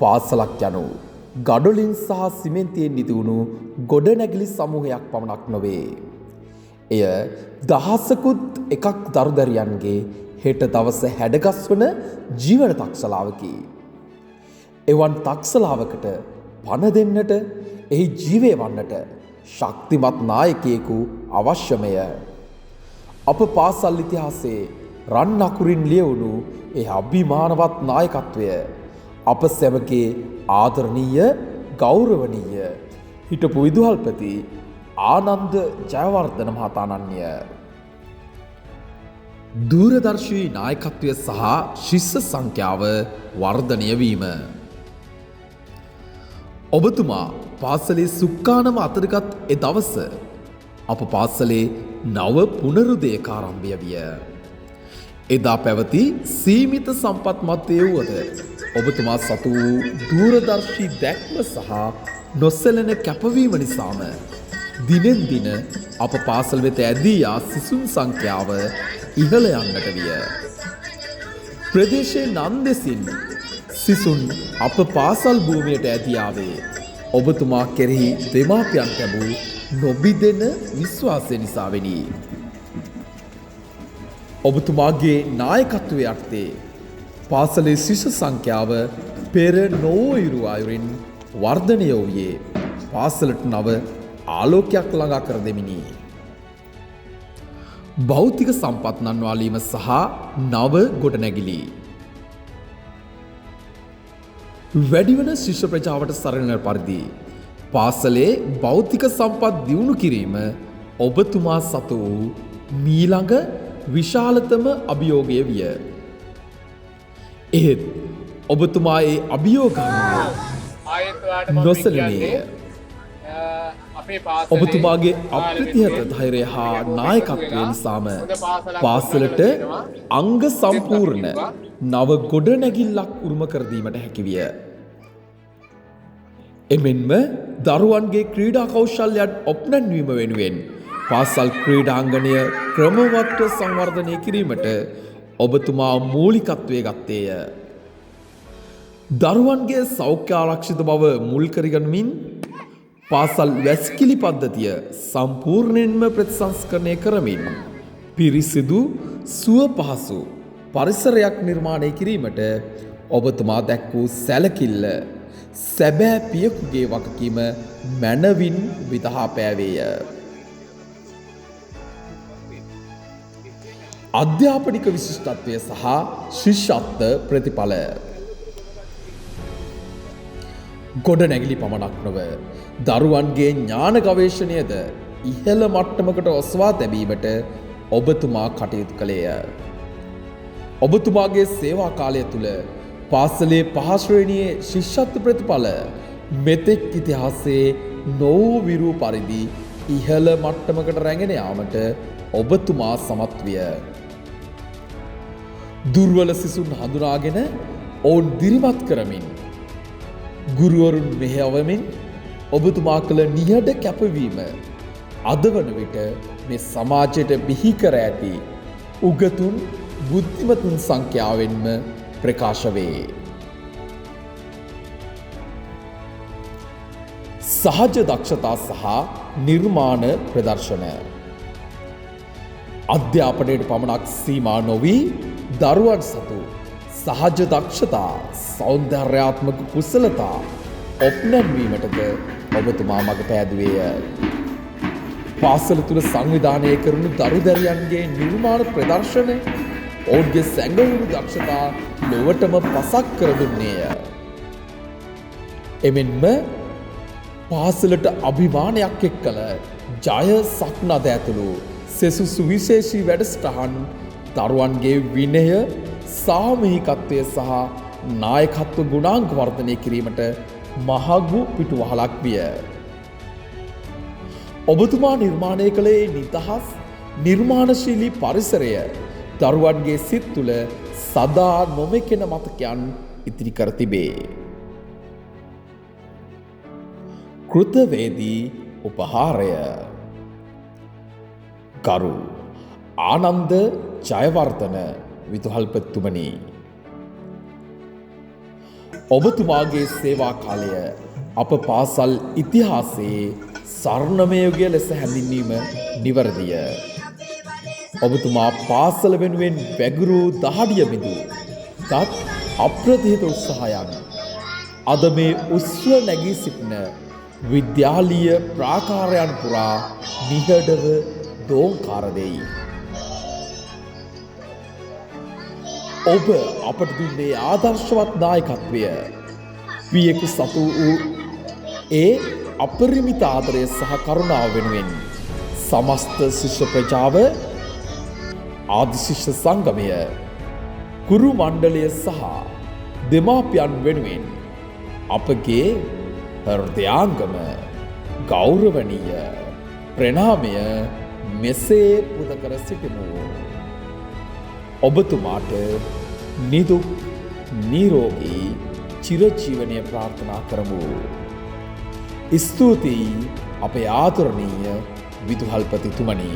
පාසලක් යනු ගඩොලින් සහ සිමෙන්තියෙන් නිදිවුණු ගොඩනැගිලි සමූහයක් පමණක් නොවේ. එය දහසකුත් එකක් දරුදරියන්ගේ හෙට දවස හැඩගස්වන ජීවන තක්ෂලාවකි. එවන් තක්ෂලාවකට පණ දෙන්නට එහි ජීවය වන්නට ශක්තිමත් නායකයෙකු අවශ්‍යමය. අප පාසල් ඉතිහාසයේ රන් අකුරින් ලියවුණු ඒ අභිමානවත් නායකත්වය අප සැමගේ ආදරණීය ගෞරවනීය හිටපු විදුහල්පති ආනන්ද ජයවර්ධන මහතාණන්ය. දූරදර්ශී නායකත්වය සහ ශිෂ්‍ය සංඛ්‍යාව වර්ධනය වීම. ඔබතුමා පාසලේ සුක්කානම අතරගත් දවස අප පාසලේ නව පුනරුදේකාරම්භය විය. එදා පැවති සීමිත සම්පත් මතය වුවද ඔබතුමා සතු දූරදර්ශී දැක්ම සහ නොසැලෙන කැපවීම නිසාම දිනෙන් දින අප පාසල් වෙත ඇදී යා සිසුන් සංඛ්‍යාව ඉහළ යන්නට විය. ප්‍රදේශයේ නන්දෙසින් සිසුන් අප පාසල් භූමියට ඇදී ආවේ ඔබතුමා කෙරෙහි දෙමාපියන් ලැබූ නොබිදෙන විශ්වාසය නිසාවෙනි. ඔබතුමාගේ නායකත්වයේ යටතේ පාසලේ ශිෂ්‍ය සංඛ්‍යාව පෙර නොවූ අයුරින් වර්ධනය වූයේ පාසලට නව ආලෝකයක් ළඟා කර දෙමිනි. භෞතික සම්පත් නන්වාලීම සහ නව ගොඩනැගිලි. වැඩිවන ශිෂ්‍ය ප්‍රජාවට සරණ පරිදි පාසලේ භෞතික සම්පත් දියුණු කිරීම ඔබතුමා සතු වූ මීළඟ විශාලතම අභියෝගය විය. එහෙත් ඔබතුමා ඒ අභියෝගය නොසලනේ. ඔබතුමාගේ අප්‍රතිහත ධෛර්යය හා නායකත්වය නිසාම පාසලට අංග සම්පූර්ණ නව ගොඩනැගිල්ලක් උරුම කර දීමට හැකි විය. එමෙන්ම දරුවන්ගේ ක්‍රීඩා කෞශල්‍යයන් ඔප්නැන්වීම වෙනුවෙන් පාසල් ක්‍රීඩාංගණය ක්‍රමවත්ව සංවර්ධනය කිරීමට ඔබතුමා මූලිකත්වය ගත්තේය. දරුවන්ගේ සෞඛ්‍ය ආරක්ෂිත බව මුල් කරගනිමින් පාසල් වැසිකිලි පද්ධතිය සම්පූර්ණයෙන්ම ප්‍රතිසංස්කරණය කරමින් පිරිසිදු සුව පහසු පරිසරයක් නිර්මාණය කිරීමට ඔබතුමා දැක් වූ සැලකිල්ල සැබෑ පියෙකුගේ වගකීම මැනවින් විදහා පෑවේය. අධ්‍යාපනික විශිෂ්ටත්වය සහ ශිෂ්‍යත්ව ප්‍රතිඵල. ගොඩනැගිලි පමණක් නොව දරුවන්ගේ ඥාන ගවේෂණයද ඉහළ මට්ටමකට ඔස්වා තැබීමට ඔබතුමා කටයුතු කළේය. ඔබතුමාගේ සේවා කාලය තුළ පාසලේ පහශ්‍රේණියේ ශිෂ්‍යත්ව ප්‍රතිඵල මෙතෙක් ඉතිහාසයේ නොවූ විරූ පරිදි ඉහළ මට්ටමකට රැගෙන යාමට ඔබතුමා සමත් විය. දුර්වල සිසුන් හඳුනාගෙන ඔවුන් දිරිමත් කරමින් ගුරුවරුන් මෙහෙයවමින් ඔබතුමා කළ නිහඬ කැපවීම අද වන විට මේ සමාජයට බිහි කර ඇති උගතුන් බුද්ධිමතුන් සංඛ්‍යාවෙන්ම ප්‍රකාශ වේ. සහජ දක්ෂතා සහ නිර්මාණ ප්‍රදර්ශන. අධ්‍යාපනයට පමණක් සීමා නොවී දරුවන් සතු සහජ දක්ෂතා සෞන්දර්යාත්මක කුසලතා ඔප්නැන්වීමටද ඔබතුමා මඟ පෑදුවේය. පාසල තුළ සංවිධානය කරනු දරුදැරියන්ගේ නිර්මාණ ප්‍රදර්ශනය ඔවුන්ගේ සැඟවුණු දක්ෂතා ලොවටම පසක් කර දුන්නේය. එමෙන්ම පාසලට අභිමානයක් එක් කළ ජය සක්නද ඇතුළු සෙසු සුවිශේෂී වැඩසටහන් දරුවන්ගේ විනය සාමූහිකත්වය සහ නායකත්ව ගුණාංග වර්ධනය කිරීමට මහඟු පිටුවහලක් විය. ඔබතුමා නිර්මාණය කළේ නිදහස් නිර්මාණශීලී පරිසරය දරුවන්ගේ සිත් තුළ සදා නොමෙකෙන මතකයන් ඉතිරි කර තිබේ. කෘතවේදී උපහාරය. ගරු ආනන්ද ජයවර්ධන විදුහල්පතිතුමනි, ඔබතුමාගේ සේවා කාලය අප පාසල් ඉතිහාසයේ ස්වර්ණමය යුගය ලෙස හැඳින්වීම නිවැරදිය. ඔබතුමා පාසල වෙනුවෙන් වැගුරු දහඩිය බිඳු තත් අප්‍රතිහිත උත්සාහයන් අද මේ උස්ව නැගී සිටින විද්‍යාලීය ප්‍රාකාරයන් පුරා නිහඬව දෝංකාර දෙයි. ඔබ අපට දුන්නේ ආදර්ශවත් දායකත්වය. පියෙකු සතු වූ ඒ අපරිමිත ආදරය සහ කරුණාව වෙනුවෙන් සමස්ත ශිෂ්‍ය ප්‍රජාව, ආදි ශිෂ්‍ය සංගමය, කුරු මණ්ඩලය සහ දෙමාපියන් වෙනුවෙන් අපගේ හෘදයාංගම ගෞරවනීය ප්‍රණාමය මෙසේ පුද කර සිටිමු. ඔබතුමාට නිදුක් නිරෝගී චිරජීවනය ප්‍රාර්ථනා කරමු. ස්තුතියි අපේ ආදරණීය විදුහල්පතිතුමනි.